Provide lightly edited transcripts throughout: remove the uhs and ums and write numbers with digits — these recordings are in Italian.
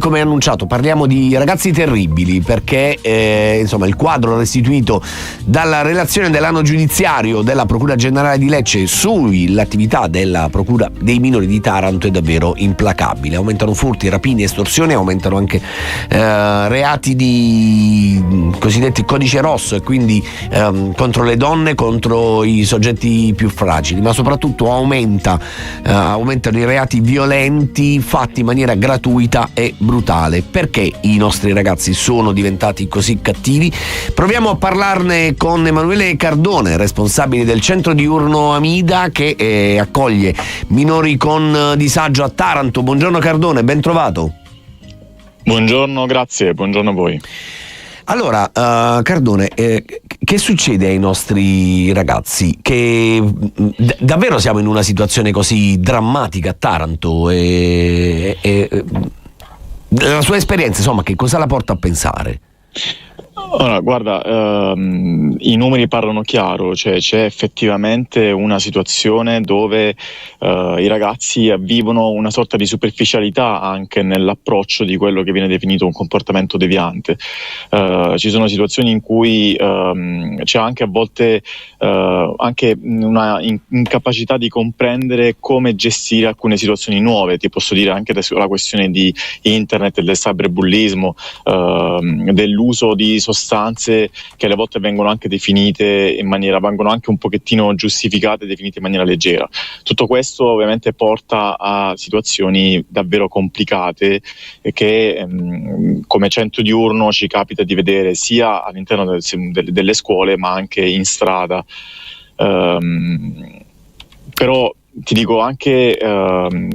Come annunciato, parliamo di ragazzi terribili, perché insomma il quadro restituito dalla relazione dell'anno giudiziario della Procura Generale di Lecce sull'attività della Procura dei Minori di Taranto è davvero implacabile. Aumentano furti, rapine, estorsioni, aumentano anche reati di cosiddetti codice rosso, e quindi contro le donne, contro i soggetti più fragili, ma soprattutto aumentano i reati violenti fatti in maniera gratuita e brutale. Perché i nostri ragazzi sono diventati così cattivi? Proviamo a parlarne con Emanuele Cardone, responsabile del centro diurno Amida, che accoglie minori con disagio a Taranto. Buongiorno Cardone, ben trovato. Buongiorno, grazie, buongiorno a voi. Allora, Cardone, che succede ai nostri ragazzi? Che davvero siamo in una situazione così drammatica a Taranto? La sua esperienza, insomma, che cosa la porta a pensare? Allora, guarda, i numeri parlano chiaro, cioè c'è effettivamente una situazione dove i ragazzi vivono una sorta di superficialità anche nell'approccio di quello che viene definito un comportamento deviante. Ci sono situazioni in cui c'è anche a volte anche una incapacità di comprendere come gestire alcune situazioni nuove. Ti posso dire anche la questione di internet, del cyberbullismo, dell'uso di sostanze che alle volte vengono anche definite vengono anche un pochettino giustificate, definite in maniera leggera. Tutto questo ovviamente porta a situazioni davvero complicate che come centro diurno ci capita di vedere sia all'interno delle scuole ma anche in strada. Però ti dico anche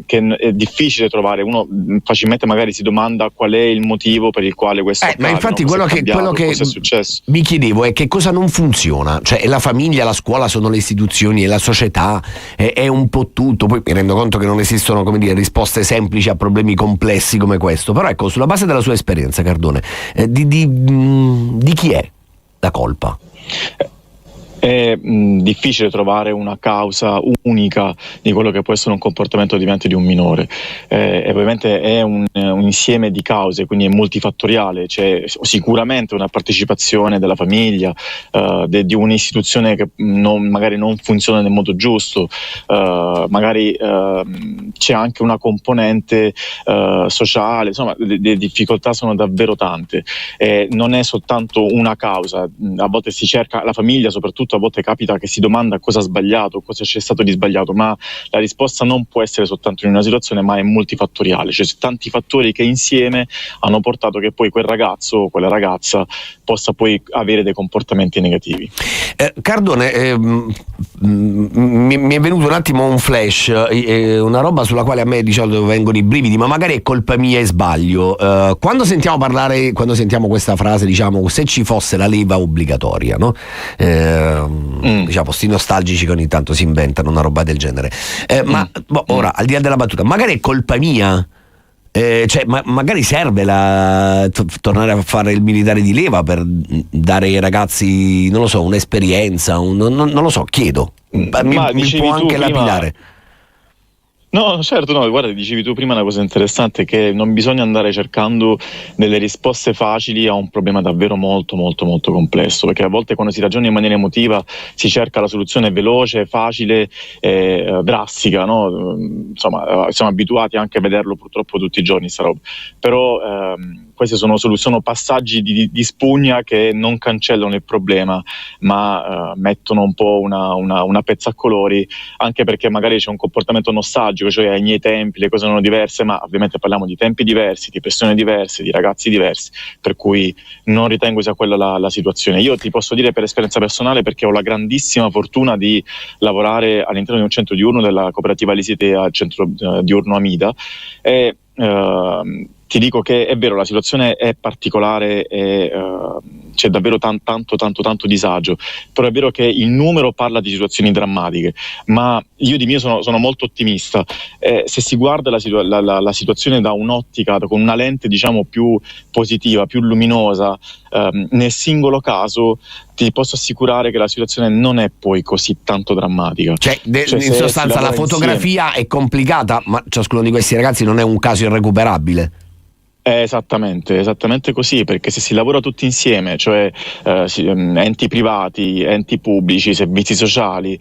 che è difficile trovare, uno facilmente magari si domanda qual è il motivo per il quale questo accade, ma infatti no? quello che cosa è successo. Mi chiedevo è che cosa non funziona, cioè è la famiglia, la scuola, sono le istituzioni, è la società, è un po' tutto. Poi mi rendo conto che non esistono, come dire, risposte semplici a problemi complessi come questo, però ecco, sulla base della sua esperienza, Cardone, di chi è la colpa? È difficile trovare una causa unica di quello che può essere un comportamento deviante di un minore. Ovviamente è un insieme di cause, quindi è multifattoriale. C'è sicuramente una partecipazione della famiglia, di un'istituzione che magari non funziona nel modo giusto, magari c'è anche una componente sociale, insomma le difficoltà sono davvero tante. Non è soltanto una causa, a volte si cerca, la famiglia soprattutto a volte capita che si domanda cosa ha sbagliato, cosa c'è stato di sbagliato, ma la risposta non può essere soltanto in una situazione, ma è multifattoriale, cioè tanti fattori che insieme hanno portato che poi quel ragazzo o quella ragazza possa poi avere dei comportamenti negativi. Cardone, mi è venuto un attimo un flash, una roba sulla quale a me di solito vengono i brividi, ma magari è colpa mia e sbaglio. Quando sentiamo questa frase, diciamo, se ci fosse la leva obbligatoria, no? Diciamo, sti nostalgici che ogni tanto si inventano una roba del genere, ma ora, al di là della battuta, magari è colpa mia, cioè magari serve tornare a fare il militare di leva per dare ai ragazzi, non lo so, un'esperienza, non lo so, chiedo, mi può anche lapidare. No, certo, no, guarda, dicevi tu prima una cosa interessante, che non bisogna andare cercando delle risposte facili a un problema davvero molto molto molto complesso, perché a volte quando si ragiona in maniera emotiva si cerca la soluzione veloce, facile, drastica, no? Insomma, siamo abituati anche a vederlo purtroppo tutti i giorni sta roba, però questi sono passaggi di spugna che non cancellano il problema, ma mettono un po' una pezzacolori, anche perché magari c'è un comportamento nostalgico, cioè ai miei tempi le cose erano diverse, ma ovviamente parliamo di tempi diversi, di persone diverse, di ragazzi diversi, per cui non ritengo sia quella la situazione. Io ti posso dire per esperienza personale, perché ho la grandissima fortuna di lavorare all'interno di un centro diurno della cooperativa Lisete al centro diurno Amida, e ti dico che è vero, la situazione è particolare e c'è davvero tanto disagio, però è vero che il numero parla di situazioni drammatiche, ma io di mio sono molto ottimista. Se si guarda la situazione da un'ottica, con una lente diciamo più positiva, più luminosa, nel singolo caso ti posso assicurare che la situazione non è poi così tanto drammatica. Cioè in sostanza la fotografia insieme è complicata, ma ciascuno di questi ragazzi non è un caso irrecuperabile. È esattamente così, perché se si lavora tutti insieme, cioè enti privati, enti pubblici, servizi sociali,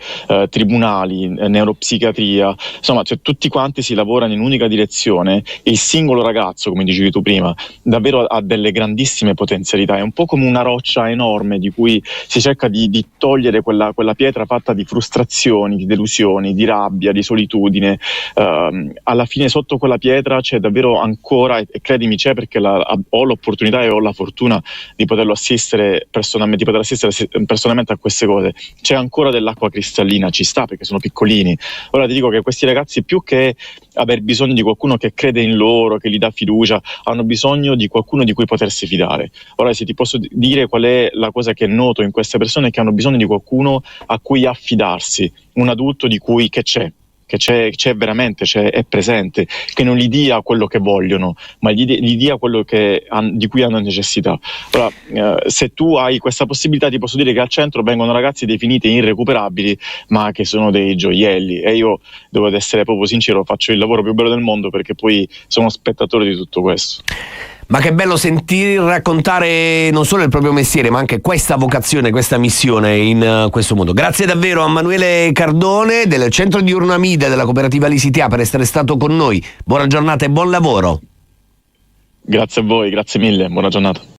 tribunali, neuropsichiatria, insomma, cioè, tutti quanti si lavorano in un'unica direzione, il singolo ragazzo, come dicevi tu prima, davvero ha delle grandissime potenzialità, è un po' come una roccia enorme di cui si cerca di togliere quella pietra fatta di frustrazioni, di delusioni, di rabbia, di solitudine. Alla fine sotto quella pietra c'è davvero ancora, e credimi c'è, perché ho l'opportunità e ho la fortuna di poterlo assistere personalmente, a queste cose. C'è ancora dell'acqua cristallina, ci sta, perché sono piccolini. Ora ti dico che questi ragazzi, più che aver bisogno di qualcuno che crede in loro, che gli dà fiducia, hanno bisogno di qualcuno di cui potersi fidare. Ora, se ti posso dire qual è la cosa che noto in queste persone, è che hanno bisogno di qualcuno a cui affidarsi, un adulto di cui c'è veramente, è presente, che non gli dia quello che vogliono, ma gli dia quello di cui hanno necessità. Ora, se tu hai questa possibilità, ti posso dire che al centro vengono ragazzi definiti irrecuperabili, ma che sono dei gioielli, e io devo essere proprio sincero, faccio il lavoro più bello del mondo, perché poi sono spettatore di tutto questo. Ma che bello sentir raccontare non solo il proprio mestiere, ma anche questa vocazione, questa missione in questo mondo. Grazie davvero a Emanuele Cardone del Centro Diurno Amida della Cooperativa Lisitea per essere stato con noi. Buona giornata e buon lavoro. Grazie a voi, grazie mille, buona giornata.